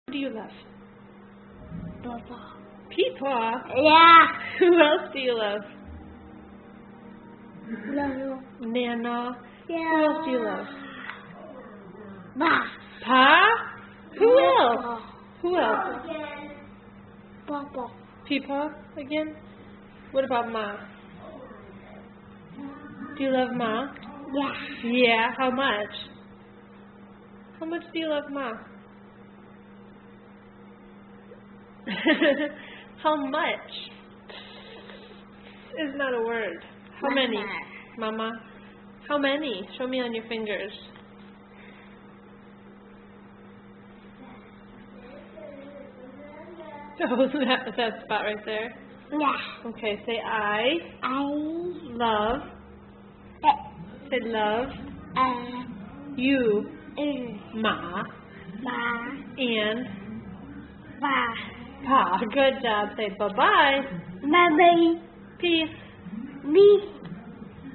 Who do you love? Papa. Peepaw? Yeah. Who else do you love? No. Nana? Yeah. Who else do you love? Ma. Pa? Who else? Papa. Who else? Papa. Peepaw again? What about Ma? Do you love Ma? Yeah. Yeah, how much? How much do you love Ma? How much? Is not a word. How many? Mama. How many? Show me on your fingers. Oh, that spot right there. Yeah. Okay, say I love. Say love you, Ma, and Pa. Good job. Say bye-bye. Mommy. Peace. Me.